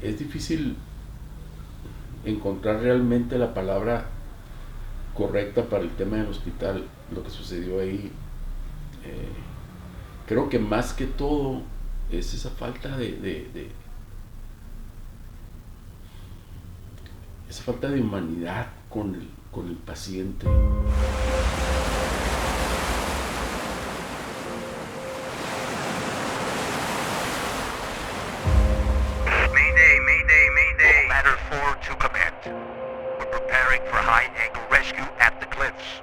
es difícil encontrar realmente la palabra correcta para el tema del hospital, lo que sucedió ahí. Creo que más que todo es esa falta esa falta de humanidad con el paciente. Mayday, mayday, mayday. Ladder 4 to command. We're preparing for high-angle rescue at the cliffs.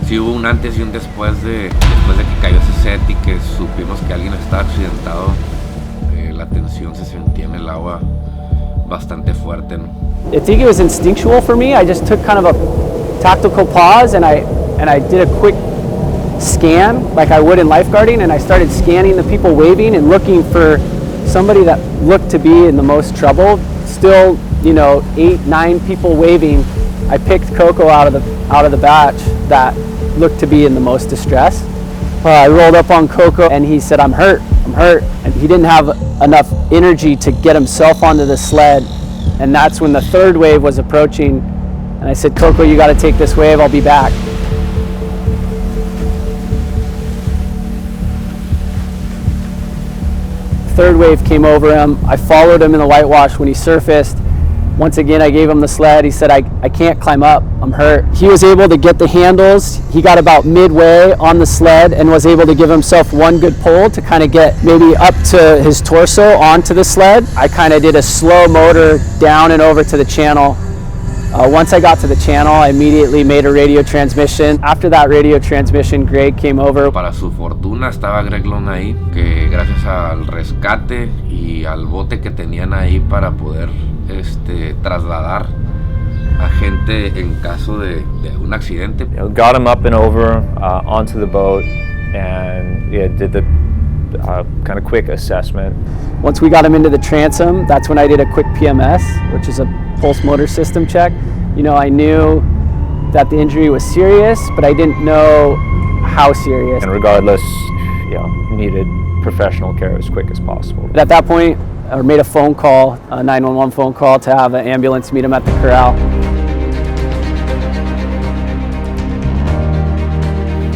Sí hubo un antes y un después de que cayó ese set y que supimos que alguien estaba accidentado. La tensión se sentía en el agua bastante fuerte, ¿no? I think it was instinctual for me. I just took kind of a tactical pause and I did a quick scan like I would in lifeguarding, and I started scanning the people waving and looking for somebody that looked to be in the most trouble. Still, 8, 9 people waving. I picked Coco out of the batch that looked to be in the most distress. I rolled up on Coco and he said, I'm hurt. And he didn't have enough energy to get himself onto the sled. And that's when the third wave was approaching. And I said, Coco, you got to take this wave. I'll be back. Third wave came over him. I followed him in the whitewash when he surfaced. Once again, I gave him the sled. He said, I can't climb up, I'm hurt. He was able to get the handles. He got about midway on the sled and was able to give himself one good pull to kind of get maybe up to his torso onto the sled. I kind of did a slow motor down and over to the channel. Once I got to the channel, I immediately made a radio transmission. After that radio transmission, Greg came over. Para su fortuna estaba Greg Long ahí, que gracias al rescate y al bote que tenían ahí para poder trasladar a gente en caso de un accidente. Got him up and over onto the boat and did the kind of quick assessment. Once we got him into the transom, that's when I did a quick PMS, which is a pulse motor system check. I knew that the injury was serious, but I didn't know how serious. And regardless, needed professional care as quick as possible. But at that point, I made a phone call, a 911 phone call, to have an ambulance meet him at the corral.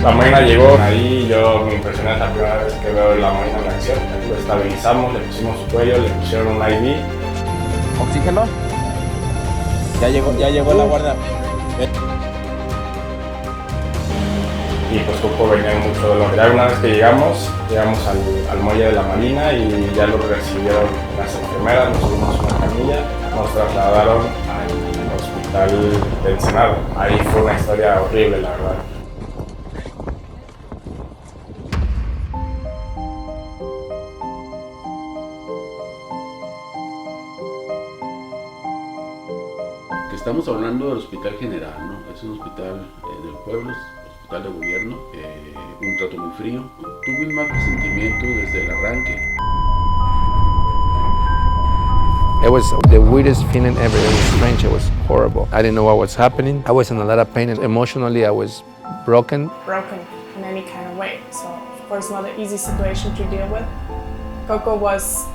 La máquina llegó, ahí yo me impresioné la primera vez que veo la máquina en acción. Lo estabilizamos, le pusimos su cuello, le pusieron un IV. ¿Oxígeno? Ya llegó la guardia. Y pues Coco venía en mucho dolor. Ya una vez que llegamos al muelle de la Marina y ya lo recibieron las enfermeras, nos subimos a una camilla, nos trasladaron al hospital de Ensenada. Ahí fue una historia horrible, la verdad. Que estamos hablando del Hospital General, ¿no? Es un hospital del pueblo, hospital de gobierno, un trato muy frío. Tuve un mal presentimiento desde el arranque. It was the weirdest feeling ever. It was strange. It was horrible. I didn't know what was happening. I was in a lot of pain. Emotionally, I was broken. Broken in any kind of way. So, of course, not an easy situation to deal with. Coco was,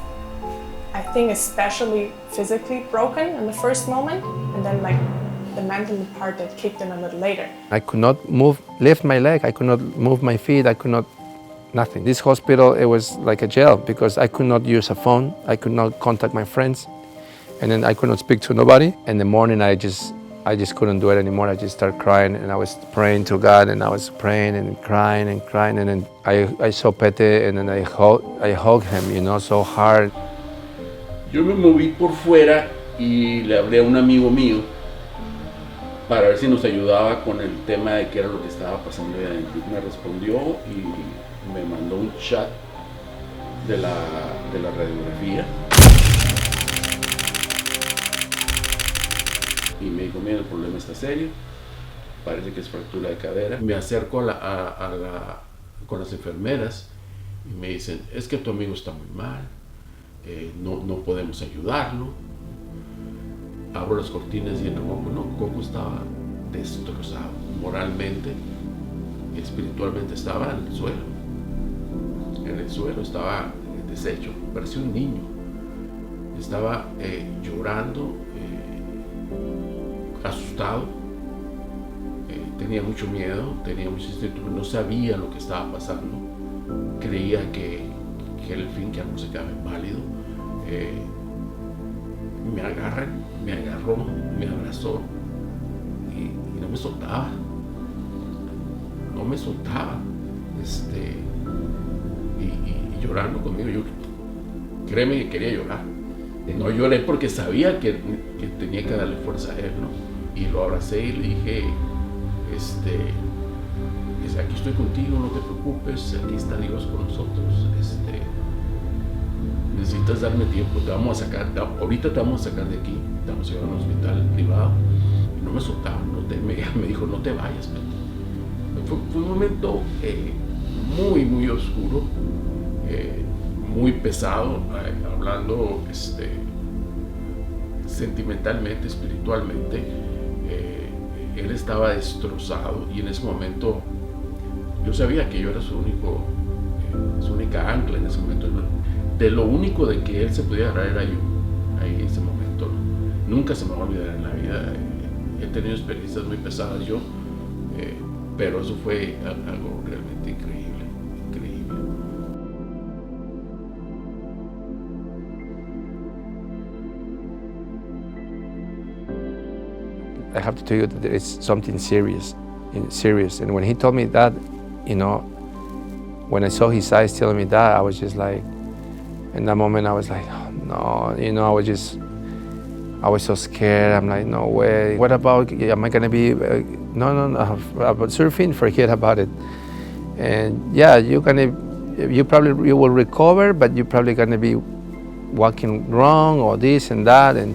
I think, especially physically broken in the first moment, and then like the mental part that kicked in a little later. I could not lift my leg. I could not move my feet. I could not, nothing. This hospital, it was like a jail because I could not use a phone. I could not contact my friends. And then I could not speak to nobody. In the morning, I just couldn't do it anymore. I just started crying, and I was praying to God, and I was praying and crying, and then I saw Pete, and then I hugged him, you know, so hard. Yo me moví por fuera y le hablé a un amigo mío para ver si nos ayudaba con el tema de qué era lo que estaba pasando ahí adentro. Me respondió y me mandó un chat de la radiografía. Y me dijo, mira, el problema está serio, parece que es fractura de cadera. Me acerco con las enfermeras y me dicen, es que tu amigo está muy mal, no podemos ayudarlo. Abro las cortinas y entro Coco. No, Coco estaba destrozado, moralmente, espiritualmente estaba en el suelo estaba deshecho, parecía un niño. Estaba llorando, asustado, tenía mucho miedo, tenía mucho instinto, no sabía lo que estaba pasando, creía que era el fin, que algo se quedaba inválido. Me agarró, me abrazó y no me soltaba, y llorando conmigo. Yo, créeme que quería llorar. No lloré porque sabía que tenía que darle fuerza a él, ¿no? Y lo abracé y le dije, aquí estoy contigo, no te preocupes, aquí está Dios con nosotros, necesitas darme tiempo, te vamos a sacar, ahorita te vamos a sacar de aquí, te vamos a llevar a un hospital privado. Y no me soltaba, me dijo, no te vayas, Pete. Fue un momento muy, muy oscuro, muy pesado, hablando sentimentalmente, espiritualmente. Él estaba destrozado y en ese momento yo sabía que yo era su única ancla en ese momento. De lo único de que él se podía agarrar era yo, ahí en ese momento. Nunca se me va a olvidar en la vida. He tenido experiencias muy pesadas yo, pero eso fue algo realmente increíble. I have to tell you that there is something serious. And when he told me that, you know, when I saw his eyes telling me that, I was just like, in that moment I was like, oh, no, you know, I was so scared. I'm like, no way. What about, am I gonna be, no, about surfing, forget about it. And yeah, you will recover, but you're probably gonna be walking wrong or this and that. And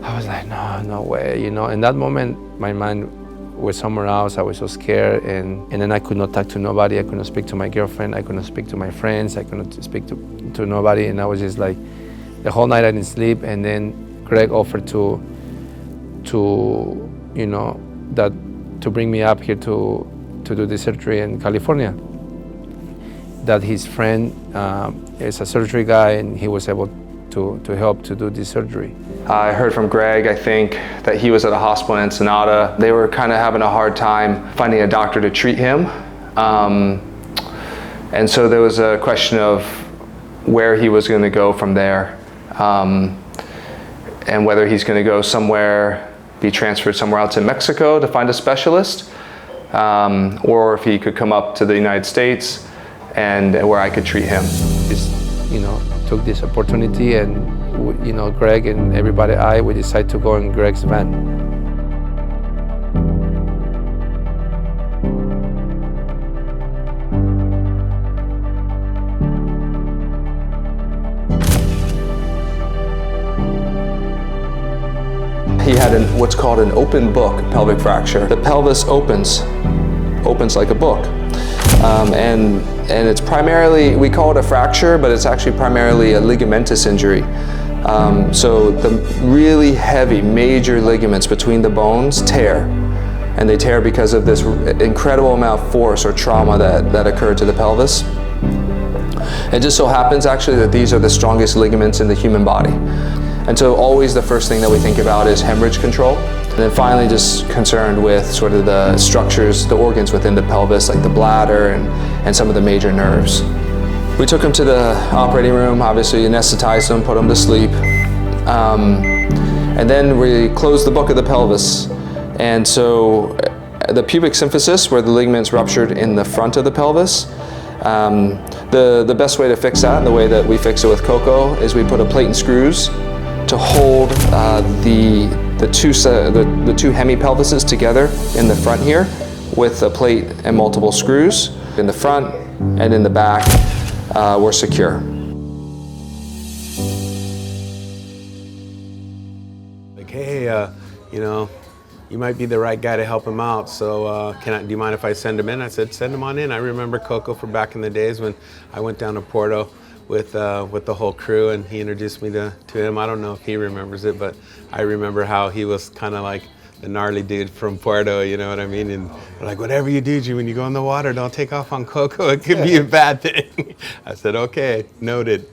I was like, no way, you know. In that moment, my mind was somewhere else. I was so scared, and then I could not talk to nobody. I could not speak to my girlfriend. I could not speak to my friends. I could not speak to nobody. And I was just like, the whole night I didn't sleep. And then Greg offered to you know, that to bring me up here to do the surgery in California. That his friend is a surgery guy, and he was able to help to do this surgery. I heard from Greg, I think, that he was at a hospital in Ensenada. They were kind of having a hard time finding a doctor to treat him. And so there was a question of where he was going to go from there, and whether he's going to go somewhere, be transferred somewhere else in Mexico to find a specialist, or if he could come up to the United States and where I could treat him. Just, you know, took this opportunity, and you know, Greg and everybody, we decided to go in Greg's van. He had what's called an open book pelvic fracture. The pelvis opens opens like a book. And it's primarily, we call it a fracture, but it's actually primarily a ligamentous injury. So the really heavy, major ligaments between the bones tear. And they tear because of this incredible amount of force or trauma that occurred to the pelvis. It just so happens actually that these are the strongest ligaments in the human body. And so always the first thing that we think about is hemorrhage control. And then finally just concerned with sort of the structures, the organs within the pelvis, like the bladder and some of the major nerves. We took him to the operating room, obviously anesthetized him, put him to sleep. And then we closed the book of the pelvis. And so the pubic symphysis, where the ligaments ruptured in the front of the pelvis, the best way to fix that, and the way that we fix it with Coco, is we put a plate and screws to hold the two hemipelvises together in the front here with a plate and multiple screws. In the front and in the back, we're secure. Like, hey, you know, you might be the right guy to help him out, so do you mind if I send him in? I said, send him on in. I remember Coco from back in the days when I went down to Porto with the whole crew, and he introduced me to him. I don't know if he remembers it, but I remember how he was kind of like the gnarly dude from Porto, you know what I mean? And like, whatever you do, G, when you go in the water, don't take off on Coco. It could be a bad thing. I said, okay, noted.